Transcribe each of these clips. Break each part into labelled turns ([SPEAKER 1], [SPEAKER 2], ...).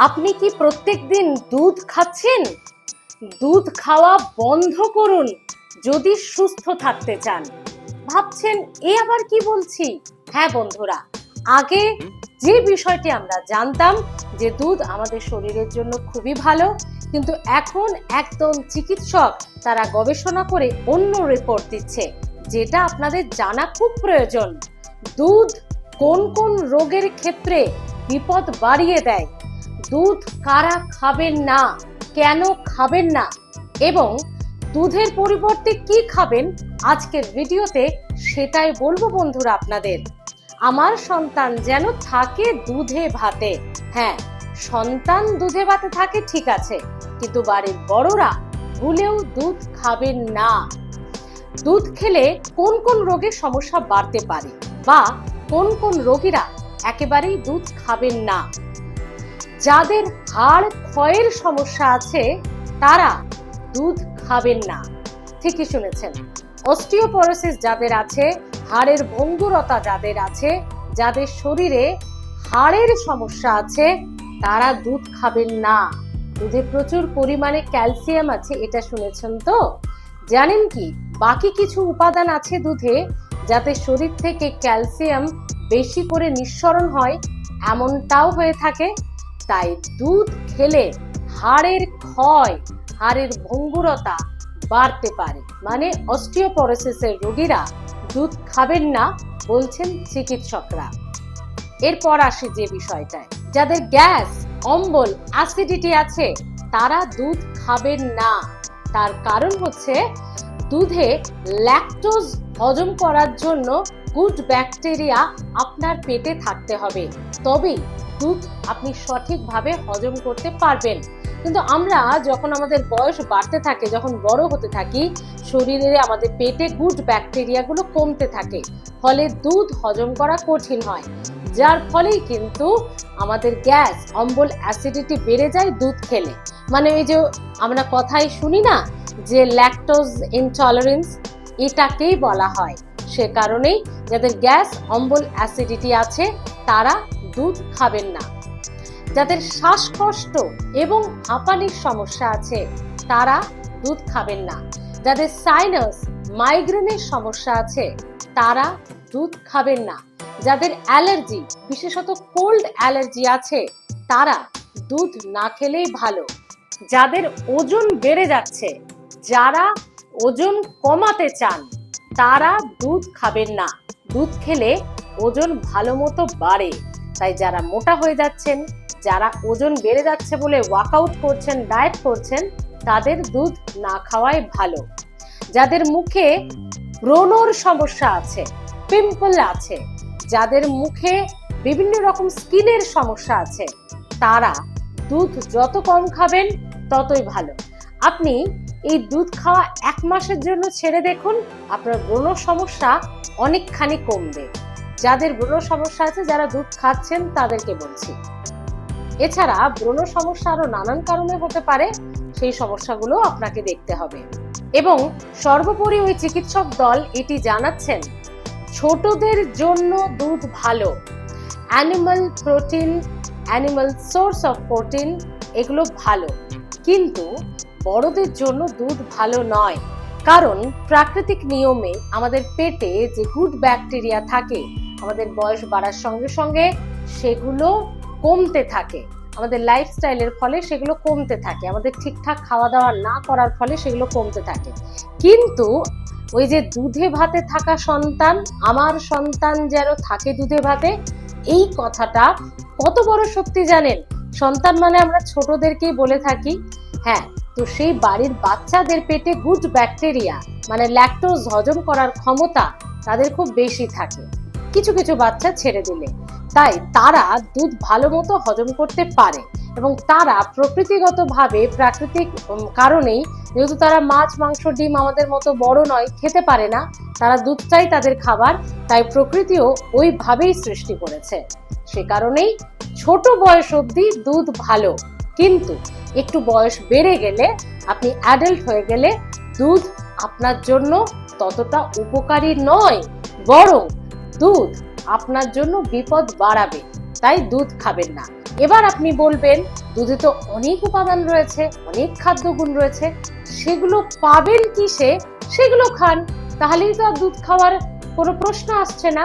[SPEAKER 1] আপনি কি প্রত্যেকদিন দুধ খাচ্ছেন? দুধ খাওয়া বন্ধ করুন যদি সুস্থ থাকতে চান। ভাবছেন এ আবার কি বলছি? হ্যাঁ বন্ধুরা, আগে যে বিষয়টি আমরা জানতাম যে দুধ আমাদের শরীরের জন্য খুবই ভালো, কিন্তু এখন একদল চিকিৎসক তারা গবেষণা করে অন্য রিপোর্ট দিচ্ছে, যেটা আপনাদের জানা খুব প্রয়োজন। দুধ কোন কোন রোগের ক্ষেত্রে বিপদ বাড়িয়ে দেয়, দুধ কারা খাবেন না, কেন খাবেন না, এবং দুধের পরিবর্তে কি খাবেন আজকের ভিডিওতে সেটাই বলবো বন্ধুরা আপনাদের। আমার সন্তান যেন থাকে দুধে ভাতে। হ্যাঁ, সন্তান দুধে ভাতে থাকে ঠিক আছে, কিন্তু বাড়ির বড়রা ভুলেও দুধ খাবেন না। দুধ খেলে কোন কোন রোগের সমস্যা বাড়তে পারে, বা কোন কোন রোগীরা একেবারেই দুধ খাবেন না। যাদের হাড় ক্ষয়ের সমস্যা আছে তারা দুধ খাবেন না। ঠিকই শুনেছেন, অস্টিওপরোসিস যাদের আছে, হাড়ের ভঙ্গুরতা যাদের আছে, যাদের শরীরে হাড়ের সমস্যা আছে, তারা দুধ খাবেন না। দুধে প্রচুর পরিমাণে ক্যালসিয়াম আছে, এটা শুনেছেন তো? জানেন কি বাকি কিছু উপাদান আছে দুধে, যাতে শরীর থেকে ক্যালসিয়াম বেশি করে নিঃসরণ হয়, এমনটাও হয়ে থাকে। তাই দুধ খেলে হাড়ের ক্ষয়, হাড়ের ভঙ্গুরতা বাড়তে পারে, মানে অস্টিওপরোসিসের রোগীরা দুধ খাবেন না বলছেন চিকিৎসকরা। এরপর আসি যে বিষয়টায়, যাদের গ্যাস, অম্বল, অ্যাসিডিটি আছে তারা দুধ খাবেন না। তার কারণ হচ্ছে দুধে ল্যাকটোজ হজম করার জন্য গুড ব্যাকটেরিয়া আপনার পেটে থাকতে হবে, তবেই দুধ আপনি সঠিকভাবে হজম করতে পারবেন। কিন্তু আমরা যখন আমাদের বয়স বাড়তে থাকে, যখন বড় হতে থাকি, শরীরে আমাদের পেটে গুড ব্যাকটেরিয়াগুলো কমতে থাকে, ফলে দুধ হজম করা কঠিন হয়, যার ফলেই কিন্তু আমাদের গ্যাস, অম্বল, অ্যাসিডিটি বেড়ে যায় দুধ খেলে। মানে ওই যে আমরা কথাই শুনি না যে ল্যাকটোজ ইনটলারেন্স, এটাকেই বলা হয়। সে কারণেই যাদের গ্যাস, অম্বল, অ্যাসিডিটি আছে তারা দুধ খাবেন না। যাদের শ্বাসকষ্ট এবং হাঁপানির সমস্যা আছে তারা দুধ খাবেন না। যাদের সাইনাস, মাইগ্রেনের সমস্যা আছে তারা দুধ খাবেন না। যাদের অ্যালার্জি, বিশেষত কোল্ড অ্যালার্জি আছে তারা দুধ না খেলেই ভালো। যাদের ওজন বেড়ে যাচ্ছে, যারা ওজন কমাতে চান তারা দুধ খাবেন না। দুধ খেলে ওজন ভালো মতো বাড়ে। তাই যারা মোটা হয়ে যাচ্ছেন, যারা ওজন বেড়ে যাচ্ছে বলে ওয়ার্কআউট করছেন, ডায়েট করছেন, তাদের দুধ না খাওয়াই ভালো। যাদের মুখে ব্রণর সমস্যা আছে, পিম্পল আছে, যাদের মুখে বিভিন্ন রকম স্কিনের সমস্যা আছে, তারা দুধ যত কম খাবেন ততই ভালো। আপনি এই দুধ খাওয়া 1 মাসের জন্য ছেড়ে দেখুন, আপনার ব্রণ সমস্যা অনেকখানি কমবে। যাদের ব্রণ সমস্যা আছে, যারা দুধ খাচ্ছেন তাদেরকে বলছি। এছাড়া ব্রণ সমস্যা আরো নানান কারণে হতে পারে, সেই সমস্যাগুলো আপনাকে দেখতে হবে। এবং সর্বোপরি ওই চিকিৎসক দল এটি জানাচ্ছেন, ছোটদের জন্য দুধ ভালো। Animal protein, animal source of protein, এগুলো ভালো, কিন্তু বড়দের জন্য দুধ ভালো নয়। কারণ প্রাকৃতিক নিয়মে আমাদের পেটে যে গুড ব্যাকটেরিয়া থাকে, আমাদের বয়স বাড়ার সঙ্গে সঙ্গে সেগুলো কমতে থাকে। আমাদের লাইফস্টাইলের ফলে সেগুলো কমতে থাকে, আমাদের ঠিকঠাক খাওয়া দাওয়া না করার ফলে সেগুলো কমতে থাকে। কিন্তু ওই যে দুধে ভাতে থাকা সন্তান, আমার সন্তান যেন থাকে দুধে ভাতে, এই কথাটা কত বড় সত্যি জানেন? সন্তান মানে আমরা ছোটদেরকেই বলে থাকি। হ্যাঁ, তো সেই বাড়ির বাচ্চাদের পেটে গুড ব্যাকটেরিয়া, মানে ল্যাকটোজ হজম করার ক্ষমতা তাদের খুব বেশি থাকে কিছু কিছু বাচ্চা ছেড়ে দিলে। তাই তারা দুধ ভালো মতো হজম করতে পারে, এবং তারা প্রকৃতিগতভাবে, প্রাকৃতিক কারণেই, যেহেতু তারা মাছ, মাংস, ডিম আমাদের মতো বড় নয়, খেতে পারে না, তারা দুধটাই তাদের খাবার, তাই প্রকৃতিও ওইভাবেই সৃষ্টি করেছে। সে কারণেই ছোট বয়স অবধি দুধ ভালো, কিন্তু একটু বয়স বেড়ে গেলে, আপনি অ্যাডাল্ট হয়ে গেলে দুধ আপনার জন্য ততটা উপকারী নয়, বরং দুধ আপনার জন্য বিপদ বাড়াবে। তাই দুধ খাবেন না। এবার আপনি বলবেন দুধে তো অনেক উপাদান রয়েছে, অনেক খাদ্যগুণ রয়েছে, সেগুলো পাবেন কিসে? সেগুলো খান, তাহলেই তো আর দুধ খাওয়ার কোনো প্রশ্ন আসছে না।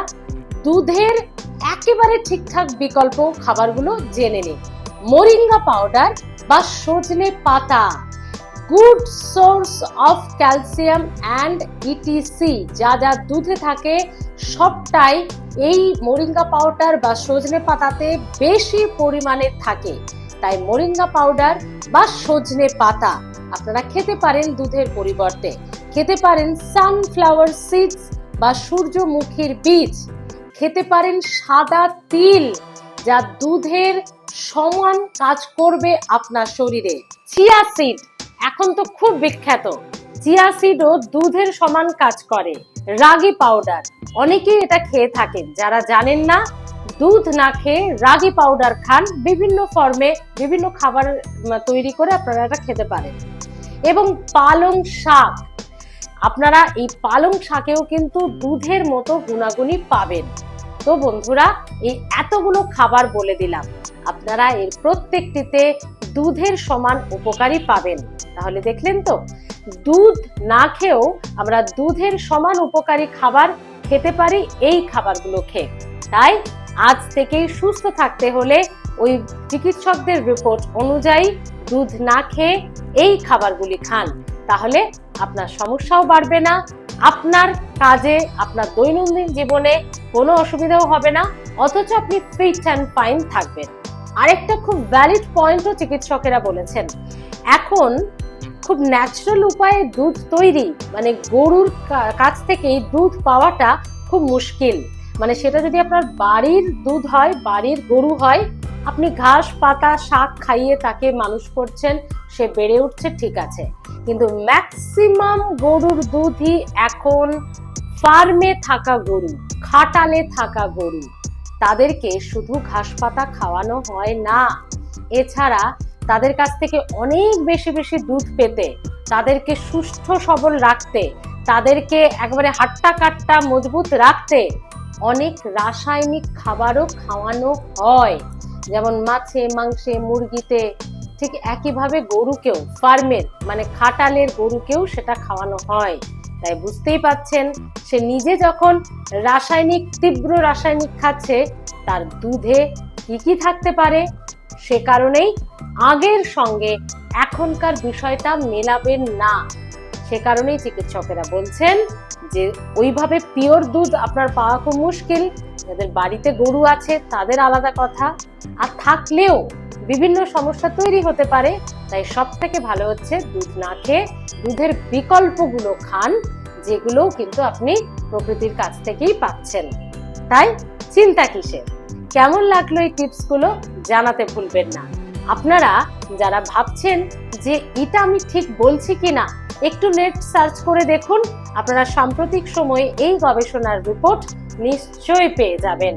[SPEAKER 1] দুধের একেবারে ঠিকঠাক বিকল্প খাবারগুলো জেনে নিন। মোরিঙ্গা পাউডার বা সজনে পাতা, good source of calcium and etc, যা যা দুধে থাকে সবটাই এই মোরিঙ্গা পাউডার বা সজনে পাতাতে বেশি পরিমাণে থাকে। তাই মোরিঙ্গা পাউডার বা সজনে পাতা আপনারা খেতে পারেন দুধের পরিবর্তে। খেতে পারেন সানফ্লাওয়ার সিডস বা সূর্যমুখীর বীজ, খেতে পারেন সাদা তিল, যা দুধের সমান কাজ করবে আপনার শরীরে। চিয়া সিড এখন তো খুব বিখ্যাত, চিয়া সিডও দুধের সমান কাজ করে। রাগি পাউডার, অনেকেই এটা খেয়ে থাকেন, যারা জানেন না দুধ না খেয়ে রাগি পাউডার খান, বিভিন্ন ফর্মে বিভিন্ন খাবার তৈরি করে আপনারা এটা খেতে পারেন। এবং পালং শাক, আপনারা এই পালং শাকেও কিন্তু দুধের মতো গুণাগুণই পাবেন। তো বন্ধুরা, এই এতগুলো খাবার বলে দিলাম, আপনারা এর প্রত্যেকটিতে দুধের সমান উপকারী পাবেন। তাহলে দেখলেন তো, দুধ না খেয়েও আমরা দুধের সমান উপকারী খাবার খেতে পারি এই খাবারগুলো খেয়ে। তাই আজ থেকেই সুস্থ থাকতে হলে ওই চিকিৎসকদের রিপোর্ট অনুযায়ী দুধ না খেয়ে এই খাবারগুলি খান, তাহলে আপনার সমস্যাও বাড়বে না, আপনার কাজে আপনার দৈনন্দিন জীবনে কোনো অসুবিধাও হবে না, অথচ আপনি ফিট অ্যান্ড ফাইন থাকবেন। আরেকটা খুব ভ্যালিড পয়েন্টও চিকিৎসকেরা বলেছেন, এখন খুব ন্যাচারাল উপায়ে দুধ তৈরি, মানে গরুর কাছ থেকেই দুধ পাওয়াটা খুব মুশকিল। মানে সেটা যদি আপনার বাড়ির দুধ হয়, বাড়ির গরু হয়, আপনি ঘাস পাতা শাক খাইয়ে তাকে মানুষ করছেন, সে বেড়ে উঠছে, ঠিক আছে, কিন্তু ম্যাক্সিমাম গরুর দুধই এখন ফার্মে থাকা গরু, খাটালে থাকা গরু, তাদেরকে শুধু ঘাস পাতা খাওয়ানো হয় না, এছাড়া তাদের কাছ থেকে অনেক বেশি বেশি দুধ পেতে, তাদেরকে সুস্থ সবল রাখতে, তাদেরকে একবারে হাট্টা কাট্টা মজবুত রাখতে অনেক রাসায়নিক খাবারও খাওয়ানো হয়, যেমন মাছে মাংসে মুরগিতে। ঠিক একইভাবে গরুকেও, ফার্মের মানে খাটালের গরুকেও সেটা খাওয়ানো হয়। তাই বুঝতেই পাচ্ছেন, সে নিজে যখন রাসায়নিক, তীব্র রাসায়নিক খাচ্ছে, তার দুধে কি কি থাকতে পারে, সে কারণেই আগের সঙ্গে এখনকার বিষয়টা মেলাবেন না। সে কারণেই চিকিৎসকেরা বলছেন যে ওইভাবে পিওর দুধ আপনার পাওয়া খুব মুশকিল। যাদের বাড়িতে গরু আছে তাদের আলাদা কথা, আর থাকলেও বিভিন্ন সমস্যা তৈরি হতে পারে। তাই সব থেকে ভালো হচ্ছে দুধ না খেয়ে দুধের বিকল্পগুলো খান, যেগুলো কিন্তু আপনি প্রকৃতির কাছ থেকেই পাচ্ছেন। তাই চিন্তা কিসের? কেমন লাগলো এই টিপসগুলো জানাতে ভুলবেন না। আপনারা যারা ভাবছেন যে এটা আমি ঠিক বলছি কিনা, একটু নেট সার্চ করে দেখুন, আপনারা সাম্প্রতিক সময়ে এই গবেষণার রিপোর্ট নিশ্চয়ই পেয়ে যাবেন।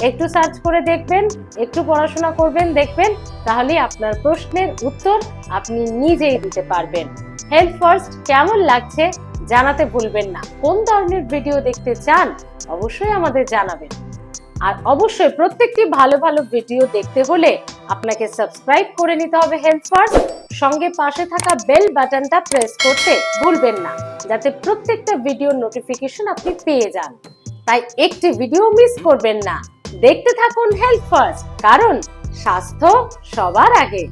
[SPEAKER 1] একটু সার্চ করে দেখবেন, একটু পড়াশোনা করবেন, দেখবেন, তাহলে আপনার প্রশ্নের উত্তর আপনি নিজেই দিতে পারবেন। হেলথ ফার্স্ট কেমন লাগছে জানাতে ভুলবেন না। কোন ধরনের ভিডিও দেখতে চান অবশ্যই আমাদের জানাবেন। আর অবশ্যই প্রত্যেকটি ভালো ভালো ভিডিও দেখতে হলে আপনাকে সাবস্ক্রাইব করে নিতে হবে হেলথ ফার্স্ট, সঙ্গে পাশে থাকা বেল বাটনটা প্রেস করতে ভুলবেন না, যাতে প্রত্যেকটা ভিডিওর নোটিফিকেশন আপনি পেয়ে যান। তাই একটি ভিডিও মিস করবেন না, দেখতে থাকুন হেলথ ফার্স্ট, কারণ স্বাস্থ্য সবার আগে।